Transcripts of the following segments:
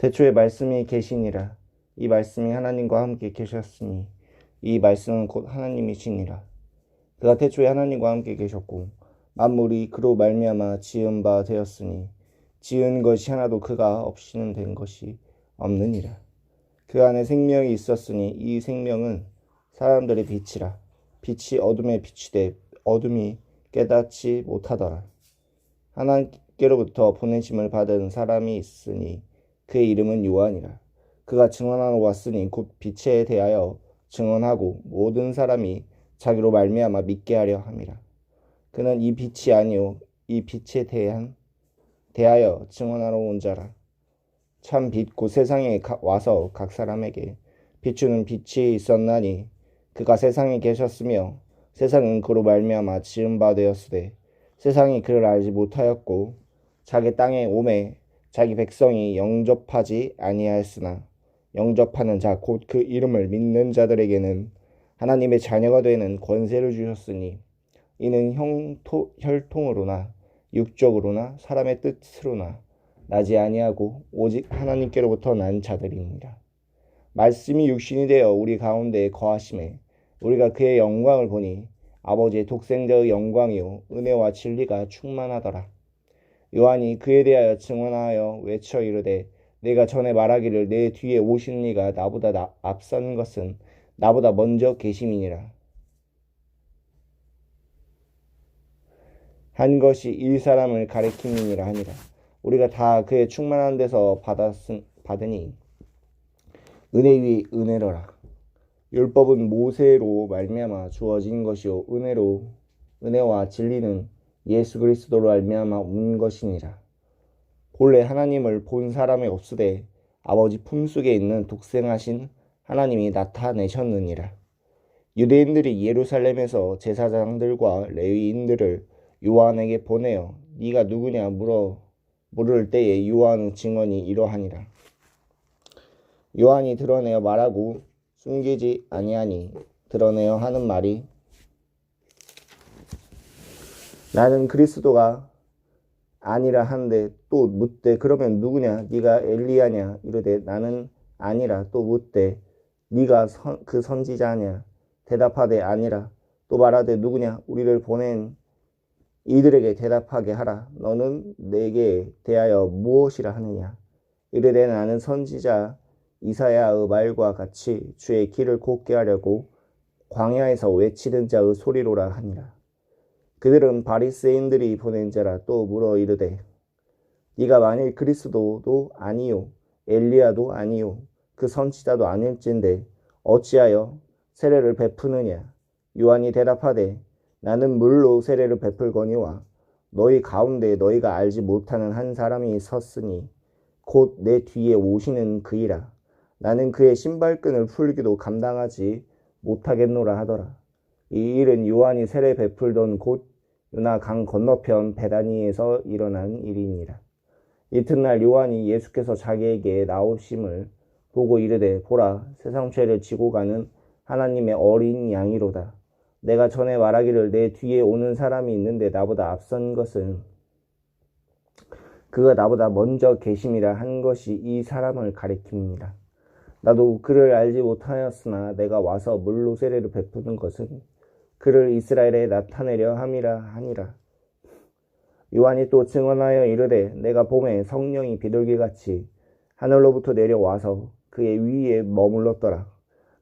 태초에 말씀이 계시니라. 이 말씀이 하나님과 함께 계셨으니 이 말씀은 곧 하나님이시니라. 그가 태초에 하나님과 함께 계셨고 만물이 그로 말미암아 지은 바 되었으니 지은 것이 하나도 그가 없이는 된 것이 없느니라. 그 안에 생명이 있었으니 이 생명은 사람들의 빛이라. 빛이 어둠에 비추되 어둠이 깨닫지 못하더라. 하나님께로부터 보내심을 받은 사람이 있으니 그의 이름은 요한이라. 그가 증언하러 왔으니 곧 빛에 대하여 증언하고 모든 사람이 자기로 말미암아 믿게 하려 함이라. 그는 이 빛이 아니요 이 빛에 대하여 증언하러 온 자라. 참 빛 곧 세상에 와서 각 사람에게 비추는 빛이 있었나니 그가 세상에 계셨으며 세상은 그로 말미암아 지은 바 되었으되 세상이 그를 알지 못하였고 자기 땅에 오매 자기 백성이 영접하지 아니하였으나 영접하는 자 곧 그 이름을 믿는 자들에게는 하나님의 자녀가 되는 권세를 주셨으니 이는 혈통으로나 육적으로나 사람의 뜻으로나 나지 아니하고 오직 하나님께로부터 난 자들이니라. 말씀이 육신이 되어 우리 가운데 거하심에 우리가 그의 영광을 보니 아버지의 독생자의 영광이요 은혜와 진리가 충만하더라. 요한이 그에 대하여 증언하여 외쳐 이르되 내가 전에 말하기를 내 뒤에 오신 이가 나보다 앞선 것은 나보다 먼저 계심이니라 한 것이 이 사람을 가리킴이니라 하니라. 우리가 다 그의 충만한 데서 받으니 은혜 위에 은혜로라. 율법은 모세로 말미암아 주어진 것이요 은혜와 진리는 예수 그리스도로 말미암아 온 것이니라. 본래 하나님을 본 사람이 없으되 아버지 품속에 있는 독생하신 하나님이 나타내셨느니라. 유대인들이 예루살렘에서 제사장들과 레위인들을 요한에게 보내어 네가 누구냐 물을 때에 요한의 증언이 이러하니라. 요한이 드러내어 말하고 숨기지 아니하니 드러내어 하는 말이 나는 그리스도가 아니라 하는데 또 묻되 그러면 누구냐 네가 엘리야냐 이르되 나는 아니라 또 묻되 네가 그 선지자냐 대답하되 아니라 또 말하되 누구냐 우리를 보낸 이들에게 대답하게 하라. 너는 내게 대하여 무엇이라 하느냐 이르되 나는 선지자 이사야의 말과 같이 주의 길을 곱게 하려고 광야에서 외치는 자의 소리로라 하니라. 그들은 바리새인들이 보낸 자라. 또 물어 이르되 네가 만일 그리스도도 아니요 엘리야도 아니요 그 선지자도 아닐진데 어찌하여 세례를 베푸느냐. 요한이 대답하되 나는 물로 세례를 베풀거니와 너희 가운데 너희가 알지 못하는 한 사람이 섰으니 곧 내 뒤에 오시는 그이라. 나는 그의 신발끈을 풀기도 감당하지 못하겠노라 하더라. 이 일은 요한이 세례 베풀던 곳 유나 강 건너편 베다니에서 일어난 일이니라. 이튿날 요한이 예수께서 자기에게 나오심을 보고 이르되 보라 세상 죄를 지고 가는 하나님의 어린 양이로다. 내가 전에 말하기를 내 뒤에 오는 사람이 있는데 나보다 앞선 것은 그가 나보다 먼저 계심이라 한 것이 이 사람을 가리킵니다. 나도 그를 알지 못하였으나 내가 와서 물로 세례를 베푸는 것은 그를 이스라엘에 나타내려 함이라 하니라. 요한이 또 증언하여 이르되 내가 봄에 성령이 비둘기같이 하늘로부터 내려와서 그의 위에 머물렀더라.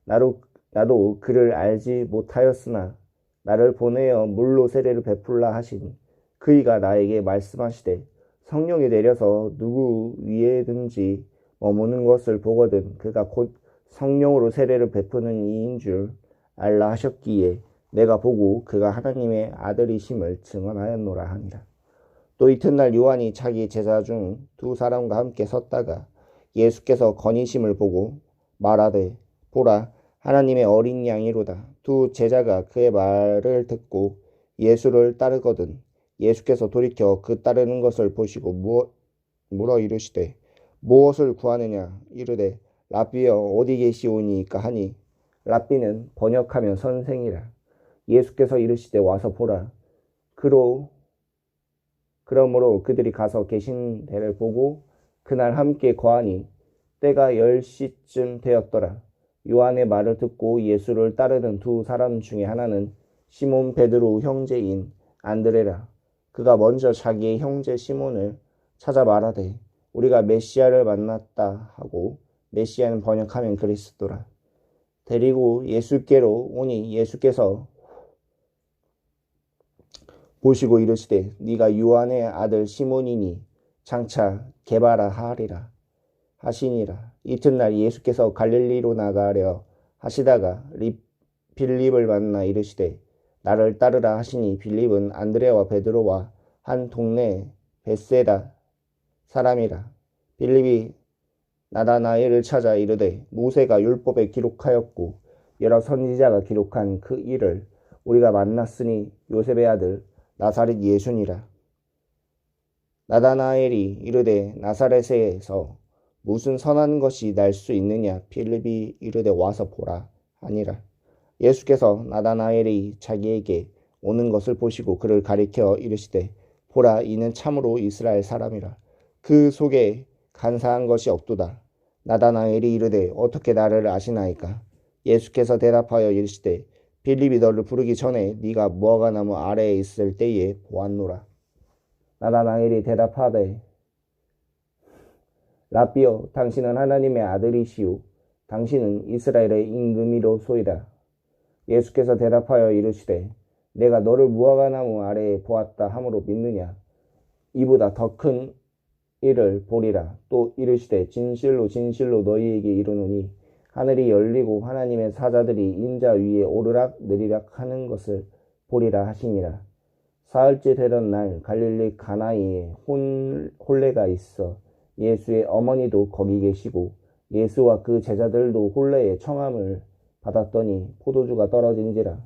나도 그를 알지 못하였으나 나를 보내어 물로 세례를 베풀라 하신 그이가 나에게 말씀하시되 성령이 내려서 누구 위에든지 머무는 것을 보거든 그가 곧 성령으로 세례를 베푸는 이인 줄 알라 하셨기에 내가 보고 그가 하나님의 아들이심을 증언하였노라 하니라. 또 이튿날 요한이 자기 제자 중 두 사람과 함께 섰다가 예수께서 거니심을 보고 말하되 보라 하나님의 어린 양이로다. 두 제자가 그의 말을 듣고 예수를 따르거든 예수께서 돌이켜 그 따르는 것을 보시고 물어 이르시되 무엇을 구하느냐 이르되 랍비여 어디 계시오니이까 하니 랍비는 번역하면 선생이라. 예수께서 이르시되 와서 보라. 그러므로 그들이 가서 계신 데를 보고 그날 함께 거하니 때가 10시쯤 되었더라. 요한의 말을 듣고 예수를 따르던 두 사람 중에 하나는 시몬 베드로 형제인 안드레라. 그가 먼저 자기의 형제 시몬을 찾아 말하되 우리가 메시아를 만났다 하고, 메시아는 번역하면 그리스도라. 데리고 예수께로 오니 예수께서 보시고 이르시되 네가 요한의 아들 시몬이니 장차 게바라 하리라 하시니라. 이튿날 예수께서 갈릴리로 나가려 하시다가 빌립을 만나 이르시되 나를 따르라 하시니, 빌립은 안드레와 베드로와 한 동네 벳세다 사람이라. 빌립이 나다나엘을 찾아 이르되 모세가 율법에 기록하였고 여러 선지자가 기록한 그 일을 우리가 만났으니 요셉의 아들 나사렛 예수니라. 나다나엘이 이르되 나사렛에서 무슨 선한 것이 날 수 있느냐? 빌립이 이르되 와서 보라 하니라. 예수께서 나다나엘이 자기에게 오는 것을 보시고 그를 가리켜 이르시되 보라, 이는 참으로 이스라엘 사람이라. 그 속에 간사한 것이 없도다. 나다나엘이 이르되 어떻게 나를 아시나이까? 예수께서 대답하여 이르시되 빌립이 너를 부르기 전에 네가 무화과나무 아래에 있을 때에 보았노라. 나다나엘이 대답하되 라비여, 당신은 하나님의 아들이시오. 당신은 이스라엘의 임금이로소이다. 예수께서 대답하여 이르시되 내가 너를 무화과나무 아래에 보았다 함으로 믿느냐? 이보다 더 큰 일을 보리라. 또 이르시되 진실로 진실로 너희에게 이르노니 하늘이 열리고 하나님의 사자들이 인자 위에 오르락 내리락 하는 것을 보리라 하시니라. 사흘째 되던 날 갈릴리 가나이에 혼례가 있어 예수의 어머니도 거기 계시고 예수와 그 제자들도 혼례의 청함을 받았더니 포도주가 떨어진지라.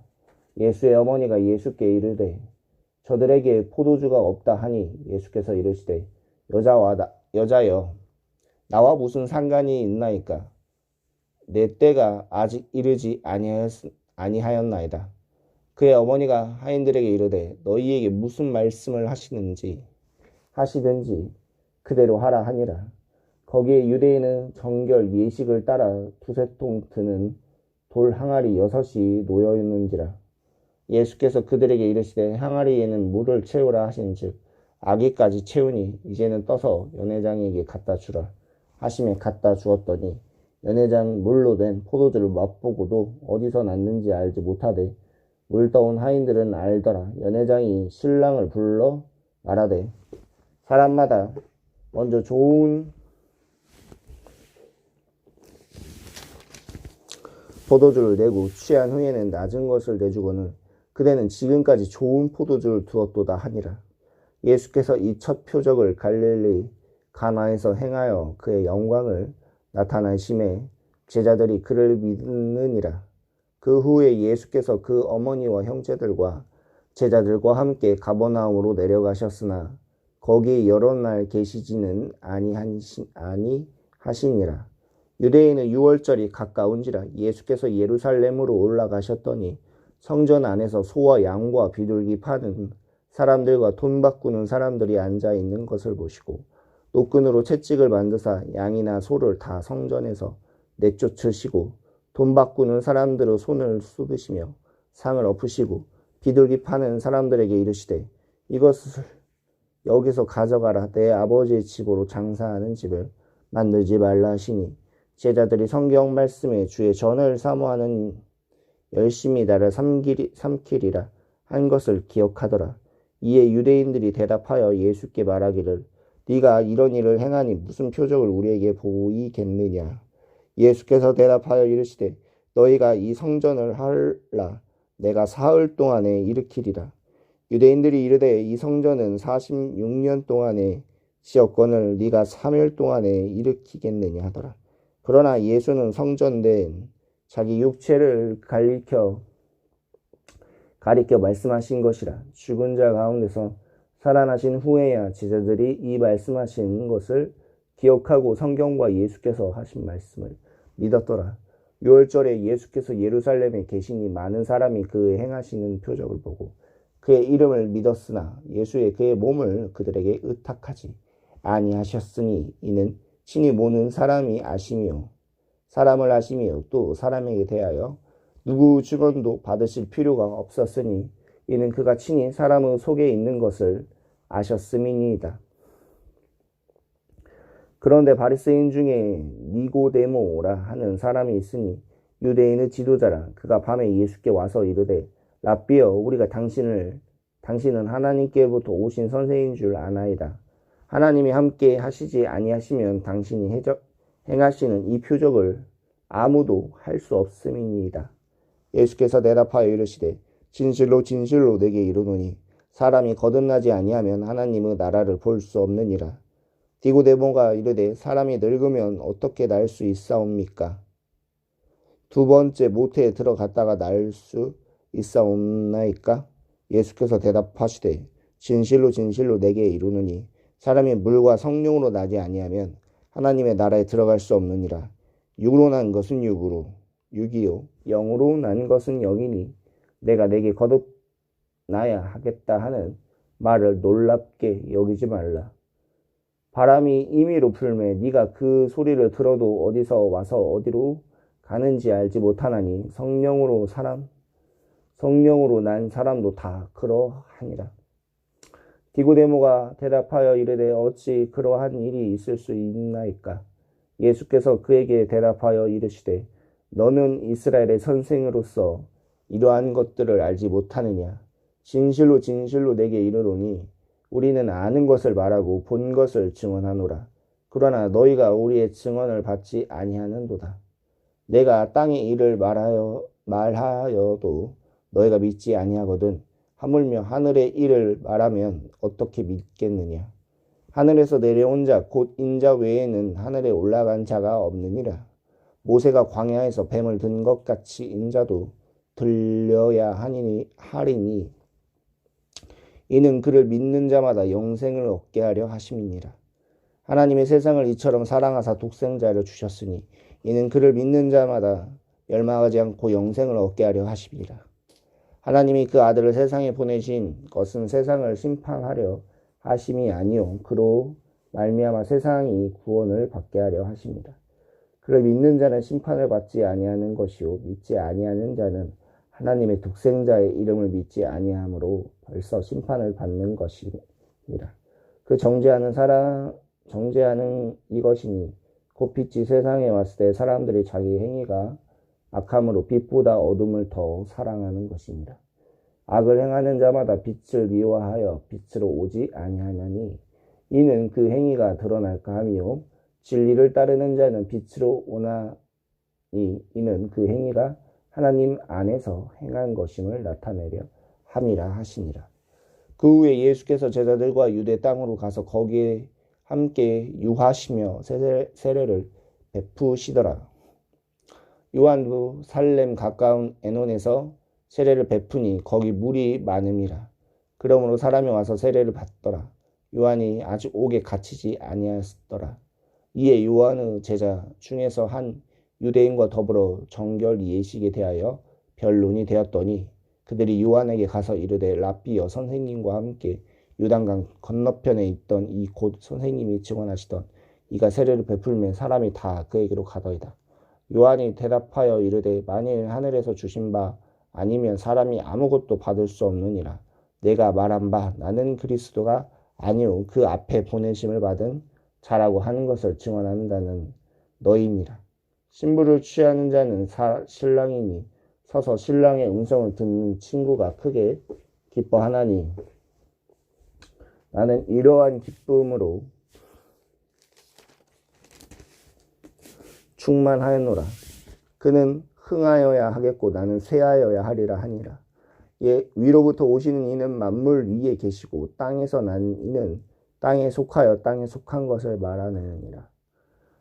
예수의 어머니가 예수께 이르되 저들에게 포도주가 없다 하니, 예수께서 이르시되 여자여, 나와 무슨 상관이 있나이까? 내 때가 아직 이르지 아니하였나이다. 그의 어머니가 하인들에게 이르되 너희에게 무슨 말씀을 하시든지 그대로 하라 하니라. 거기에 유대인은 정결 예식을 따라 두세 통 드는 돌 항아리 6이 놓여 있는지라. 예수께서 그들에게 이르시되 항아리에는 물을 채우라 하신즉 아기까지 채우니 이제는 떠서 연회장에게 갖다 주라 하시매 갖다 주었더니, 연회장 물로 된 포도주를 맛보고도 어디서 났는지 알지 못하되 물 떠온 하인들은 알더라. 연회장이 신랑을 불러 말하되 사람마다 먼저 좋은 포도주를 내고 취한 후에는 낮은 것을 내주거늘 그대는 지금까지 좋은 포도주를 두었도다 하니라. 예수께서 이 첫 표적을 갈릴리 가나에서 행하여 그의 영광을 나타내심에 제자들이 그를 믿느니라. 그 후에 예수께서 그 어머니와 형제들과 제자들과 함께 가버나움으로 내려가셨으나 거기에 여러 날 계시지는 아니하시니라. 유대인은 유월절이 가까운지라. 예수께서 예루살렘으로 올라가셨더니 성전 안에서 소와 양과 비둘기 파는 사람들과 돈 바꾸는 사람들이 앉아 있는 것을 보시고 노끈으로 채찍을 만드사 양이나 소를 다 성전에서 내쫓으시고 돈 바꾸는 사람들의 손을 쏟으시며 상을 엎으시고 비둘기 파는 사람들에게 이르시되 이것을 여기서 가져가라. 내 아버지의 집으로 장사하는 집을 만들지 말라 하시니, 제자들이 성경 말씀에 주의 전을 사모하는 열심히 나를 삼키리라 한 것을 기억하더라. 이에 유대인들이 대답하여 예수께 말하기를 네가 이런 일을 행하니 무슨 표적을 우리에게 보이겠느냐? 예수께서 대답하여 이르시되 너희가 이 성전을 할라 내가 사흘 동안에 일으키리라. 유대인들이 이르되 이 성전은 46년 동안에 지었거늘 네가 3일 동안에 일으키겠느냐 하더라. 그러나 예수는 성전된 자기 육체를 가리켜 말씀하신 것이라. 죽은 자 가운데서 살아나신 후에야 제자들이 이 말씀하신 것을 기억하고 성경과 예수께서 하신 말씀을 믿었더라. 유월절에 예수께서 예루살렘에 계시니 많은 사람이 그의 행하시는 표적을 보고 그의 이름을 믿었으나 그의 몸을 그들에게 의탁하지 아니하셨으니 이는 친히 모는 사람이 아심이요 사람을 아심이요 또 사람에게 대하여 누구 증언도 받으실 필요가 없었으니 이는 그가 친히 사람의 속에 있는 것을 아셨음이니이다. 그런데 바리새인 중에 니고데모라 하는 사람이 있으니 유대인의 지도자라. 그가 밤에 예수께 와서 이르되 랍비여 우리가 당신은 하나님께로부터 오신 선생인 줄 아나이다. 하나님이 함께 하시지 아니하시면 당신이 행하시는 이 표적을 아무도 할 수 없음이니이다. 예수께서 대답하여 이르시되 진실로 진실로 내게 이르노니 사람이 거듭나지 아니하면 하나님의 나라를 볼 수 없느니라. 니고데모가 이르되 사람이 늙으면 어떻게 날 수 있사옵니까? 두 번째 모태에 들어갔다가 날 수 있사옵나이까? 예수께서 대답하시되 진실로 진실로 내게 이르노니 사람이 물과 성령으로 나지 아니하면 하나님의 나라에 들어갈 수 없느니라. 육으로 난 것은 육이요 영으로 난 것은 영이니 내가 내게 거듭나야 하겠다 하는 말을 놀랍게 여기지 말라. 바람이 임의로 불매 네가 그 소리를 들어도 어디서 와서 어디로 가는지 알지 못하나니 성령으로 난 사람도 다 그러하니라. 니고데모가 대답하여 이르되 어찌 그러한 일이 있을 수 있나이까? 예수께서 그에게 대답하여 이르시되 너는 이스라엘의 선생으로서 이러한 것들을 알지 못하느냐? 진실로 진실로 내게 이르노니 우리는 아는 것을 말하고 본 것을 증언하노라. 그러나 너희가 우리의 증언을 받지 아니하는도다. 내가 땅의 일을 말하여도 너희가 믿지 아니하거든. 하물며 하늘의 일을 말하면 어떻게 믿겠느냐? 하늘에서 내려온 자 곧 인자 외에는 하늘에 올라간 자가 없느니라. 모세가 광야에서 뱀을 든 것 같이 인자도 들려야 하리니 이는 그를 믿는 자마다 영생을 얻게 하려 하심이니라. 하나님의 세상을 이처럼 사랑하사 독생자를 주셨으니 이는 그를 믿는 자마다 멸망하지 않고 영생을 얻게 하려 하심이라. 하나님이 그 아들을 세상에 보내신 것은 세상을 심판하려 하심이 아니요 그로 말미암아 세상이 구원을 받게 하려 하심이라. 그를 믿는 자는 심판을 받지 아니하는 것이요 믿지 아니하는 자는 하나님의 독생자의 이름을 믿지 아니하므로 벌써 심판을 받는 것이니라. 그 정죄하는 이것이니 곧 빛이 세상에 왔을 때 사람들이 자기 행위가 악함으로 빛보다 어둠을 더 사랑하는 것이니라. 악을 행하는 자마다 빛을 미워하여 빛으로 오지 아니하나니 이는 그 행위가 드러날까 함이요 진리를 따르는 자는 빛으로 오나니 이는 그 행위가 하나님 안에서 행한 것임을 나타내려 함이라 하시니라. 그 후에 예수께서 제자들과 유대 땅으로 가서 거기에 함께 유하시며 세례를 베푸시더라. 요한도 살렘 가까운 에논에서 세례를 베푸니 거기 물이 많음이라. 그러므로 사람이 와서 세례를 받더라. 요한이 아직 옥에 갇히지 아니하였더라. 이에 요한의 제자 중에서 한 유대인과 더불어 정결 예식에 대하여 변론이 되었더니 그들이 요한에게 가서 이르되 랍비여 선생님과 함께 요단강 건너편에 있던 이 곧 선생님이 증언하시던 이가 세례를 베풀매 사람이 다 그에게로 가더이다. 요한이 대답하여 이르되 만일 하늘에서 주신 바 아니면 사람이 아무것도 받을 수 없느니라. 내가 말한 바 나는 그리스도가 아니요 그 앞에 보내심을 받은 자라고 하는 것을 증언하는 자는 너희니라. 신부를 취하는 자는 신랑이니 서서 신랑의 음성을 듣는 친구가 크게 기뻐하나니 나는 이러한 기쁨으로 충만하였노라. 그는 흥하여야 하겠고 나는 쇠하여야 하리라 하니라. 위로부터 오시는 이는 만물 위에 계시고 땅에서 난 이는 땅에 속하여 땅에 속한 것을 말하느니라.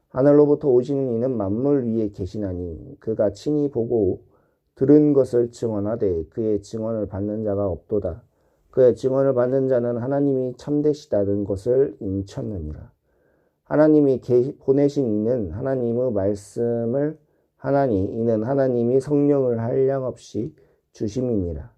하늘로부터 오시는 이는 만물 위에 계시나니 그가 친히 보고 들은 것을 증언하되 그의 증언을 받는 자가 없도다. 그의 증언을 받는 자는 하나님이 참되시다는 것을 인쳤느니라. 하나님이 보내신 이는 하나님의 말씀을 하나니 이는 하나님이 성령을 한량없이 주심이니라.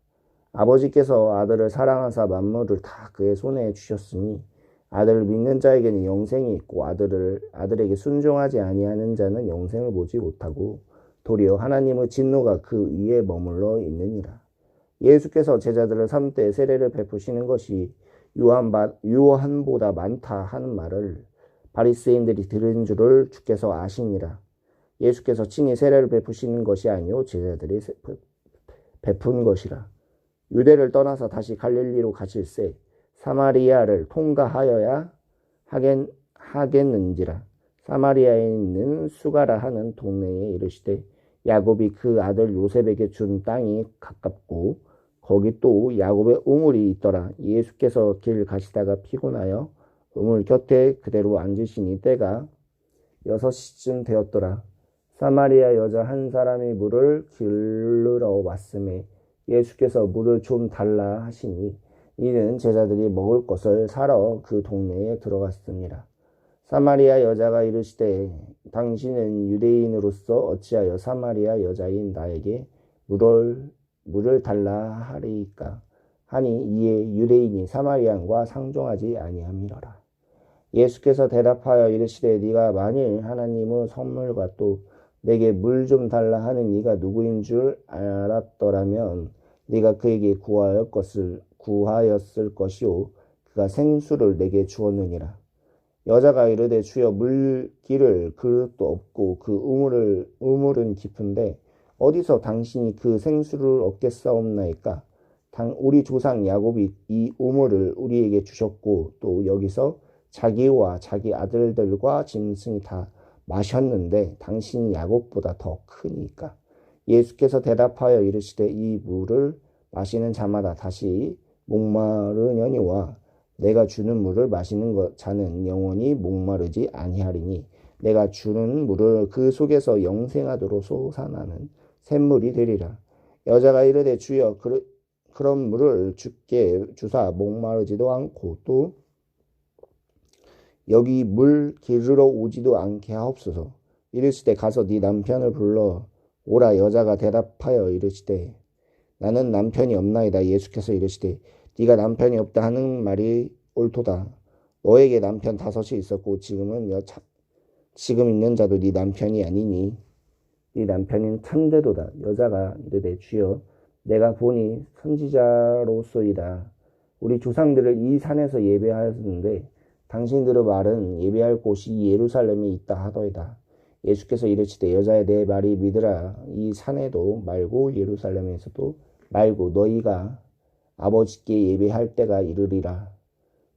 아버지께서 아들을 사랑하사 만물을 다 그의 손에 주셨으니 아들을 믿는 자에게는 영생이 있고 아들에게 순종하지 아니하는 자는 영생을 보지 못하고 도리어 하나님의 진노가 그 위에 머물러 있느니라. 예수께서 제자들을 삼때 세례를 베푸시는 것이 요한보다 많다 하는 말을 바리새인들이 들은 줄을 주께서 아시니라. 예수께서 친히 세례를 베푸시는 것이 아니요 제자들이 베푼 것이라. 유대를 떠나서 다시 갈릴리로 가실새 사마리아를 통과하여야 하겠는지라. 사마리아에 있는 수가라 하는 동네에 이르시되 야곱이 그 아들 요셉에게 준 땅이 가깝고 거기 또 야곱의 우물이 있더라. 예수께서 길 가시다가 피곤하여 우물 곁에 그대로 앉으시니 때가 6시쯤 되었더라. 사마리아 여자 한 사람이 물을 길르러 왔음에 예수께서 물을 좀 달라 하시니 이는 제자들이 먹을 것을 사러 그 동네에 들어갔습니다. 사마리아 여자가 이르시되 당신은 유대인으로서 어찌하여 사마리아 여자인 나에게 물을 달라 하리이까 하니 이에 유대인이 사마리안과 상종하지 아니함이로라. 예수께서 대답하여 이르시되 네가 만일 하나님의 선물과 또 내게 물 좀 달라 하는 이가 누구인 줄 알았더라면 네가 그에게 구하였을 것이요 그가 생수를 내게 주었느니라. 여자가 이르되 주여 물 기를 그릇도 없고 그 우물은 깊은데 어디서 당신이 그 생수를 얻겠사옵나이까? 우리 조상 야곱이 이 우물을 우리에게 주셨고 또 여기서 자기와 자기 아들들과 짐승이 다 마셨는데 당신이 야곱보다 더 크니까. 예수께서 대답하여 이르시되 이 물을 마시는 자마다 다시 목마르려니와 내가 주는 물을 마시는 자는 영원히 목마르지 아니하리니 내가 주는 물을 그 속에서 영생하도록 솟아나는 샘물이 되리라. 여자가 이르되 주여 그런 물을 주께 주사 목마르지도 않고 또 여기 물 기르러 오지도 않게 하옵소서. 이르시되 가서 네 남편을 불러 오라. 여자가 대답하여 이르시되 나는 남편이 없나이다. 예수께서 이르시되 네가 남편이 없다 하는 말이 옳도다. 너에게 남편 5이 있었고 지금 있는 자도 네 남편이 아니니 네 남편인 참되도다. 여자가 이르되 주여 내가 보니 선지자로소이다. 우리 조상들을 이 산에서 예배하였는데 당신들의 말은 예배할 곳이 예루살렘에 있다 하더이다. 예수께서 이르시되 여자의 내 말이 믿으라. 이 산에도 말고 예루살렘에서도 말고 너희가 아버지께 예배할 때가 이르리라.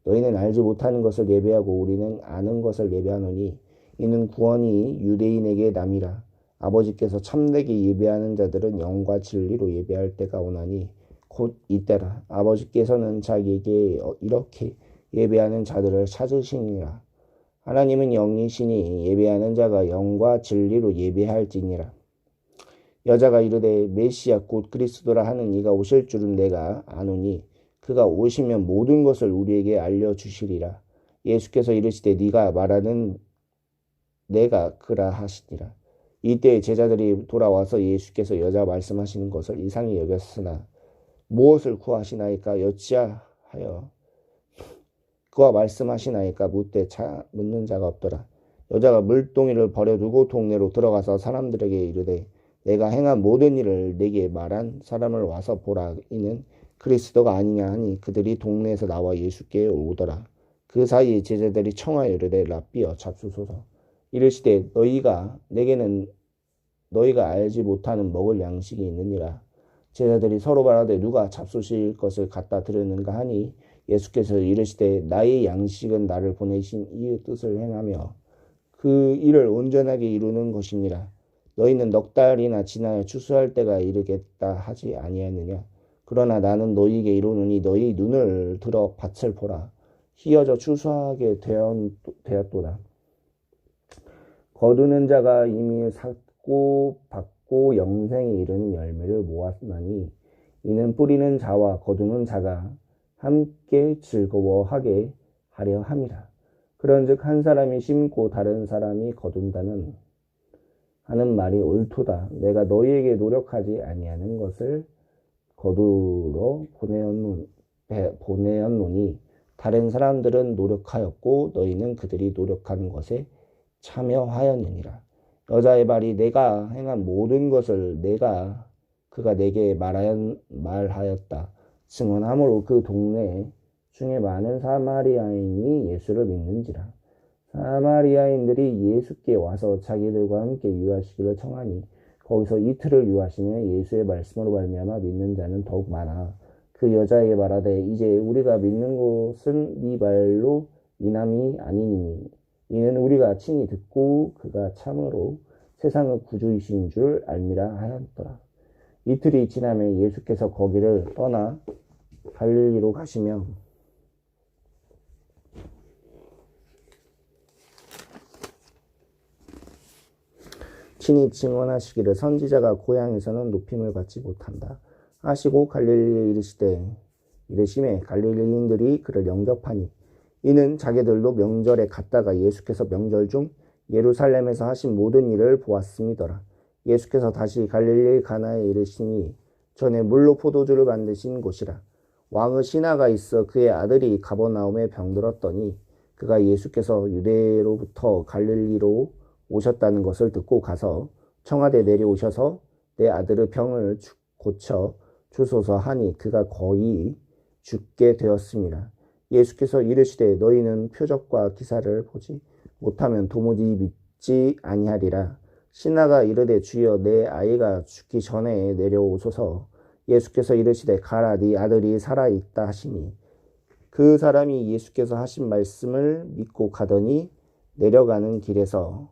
너희는 알지 못하는 것을 예배하고 우리는 아는 것을 예배하노니 이는 구원이 유대인에게 남이라. 아버지께서 참되게 예배하는 자들은 영과 진리로 예배할 때가 오나니 곧 이때라. 아버지께서는 자기에게 이렇게 예배하는 자들을 찾으시니라. 하나님은 영이시니 예배하는 자가 영과 진리로 예배할지니라. 여자가 이르되 메시아 곧 그리스도라 하는 이가 오실 줄은 내가 아노니 그가 오시면 모든 것을 우리에게 알려주시리라. 예수께서 이르시되 네가 말하는 내가 그라 하시니라. 이때 제자들이 돌아와서 예수께서 여자 말씀하시는 것을 이상히 여겼으나 무엇을 구하시나이까 여찌하여 그와 말씀하시나이까 묻는 자가 없더라. 여자가 물동이를 버려두고 동네로 들어가서 사람들에게 이르되 내가 행한 모든 일을 내게 말한 사람을 와서 보라. 이는 그리스도가 아니냐 하니 그들이 동네에서 나와 예수께 오더라. 그 사이에 제자들이 청하여 이르되 랍비여 잡수소서. 이르시되 내게는 너희가 알지 못하는 먹을 양식이 있느니라. 제자들이 서로 말하되 누가 잡수실 것을 갖다 드렸는가 하니 예수께서 이르시되 나의 양식은 나를 보내신 이의 뜻을 행하며 그 일을 온전하게 이루는 것이니라. 너희는 넉 달이나 지나야 추수할 때가 이르겠다 하지 아니하느냐. 그러나 나는 너희에게 이르노니 너희 눈을 들어 밭을 보라. 희어져 추수하게 되었도다. 거두는 자가 이미 삭고 받고 영생에 이르는 열매를 모았나니 이는 뿌리는 자와 거두는 자가 함께 즐거워하게 하려 함이라. 그런즉 한 사람이 심고 다른 사람이 거둔다는 하는 말이 옳도다. 내가 너희에게 노력하지 아니하는 것을 거두러 보내었노니 다른 사람들은 노력하였고 너희는 그들이 노력하는 것에 참여하였느니라. 여자의 말이 내가 행한 모든 것을 그가 내게 말하였다 증언함으로 그 동네 중에 많은 사마리아인이 예수를 믿는지라. 사마리아인들이 예수께 와서 자기들과 함께 유하시기를 청하니 거기서 이틀을 유하시며 예수의 말씀으로 말미암아 믿는 자는 더욱 많아. 그 여자에게 말하되 이제 우리가 믿는 것은 네 말로 인함이 아니니 이는 우리가 친히 듣고 그가 참으로 세상의 구주이신 줄 알미라 하였더라. 이틀이 지나면 예수께서 거기를 떠나 갈릴리로 가시며 친히 증언하시기를 선지자가 고향에서는 높임을 받지 못한다 하시고 갈릴리에 이르시매 갈릴리인들이 그를 영접하니 이는 자기들도 명절에 갔다가 예수께서 명절 중 예루살렘에서 하신 모든 일을 보았음이더라. 예수께서 다시 갈릴리 가나에 이르시니 전에 물로 포도주를 만드신 곳이라. 왕의 신하가 있어 그의 아들이 가버나움에 병들었더니 그가 예수께서 유대로부터 갈릴리로 오셨다는 것을 듣고 가서 청하되 내려오셔서 내 아들의 병을 고쳐 주소서 하니 그가 거의 죽게 되었습니다. 예수께서 이르시되 너희는 표적과 기사를 보지 못하면 도무지 믿지 아니하리라. 신하가 이르되 주여 내 아이가 죽기 전에 내려오소서. 예수께서 이르시되 가라 네 아들이 살아있다 하시니 그 사람이 예수께서 하신 말씀을 믿고 가더니 내려가는 길에서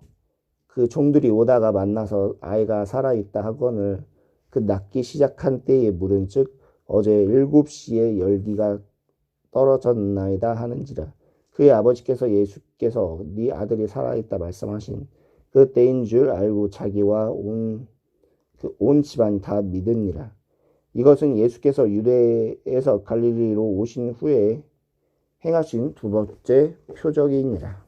그 종들이 오다가 만나서 아이가 살아있다 하거늘 그 낫기 시작한 때에 물은즉 어제 7시에 열기가 떨어졌나이다 하는지라. 그의 아버지께서 예수께서 네 아들이 살아있다 말씀하신 그 때인 줄 알고 자기와 온 집안이 다 믿으니라. 이것은 예수께서 유대에서 갈릴리로 오신 후에 행하신 두 번째 표적이니라.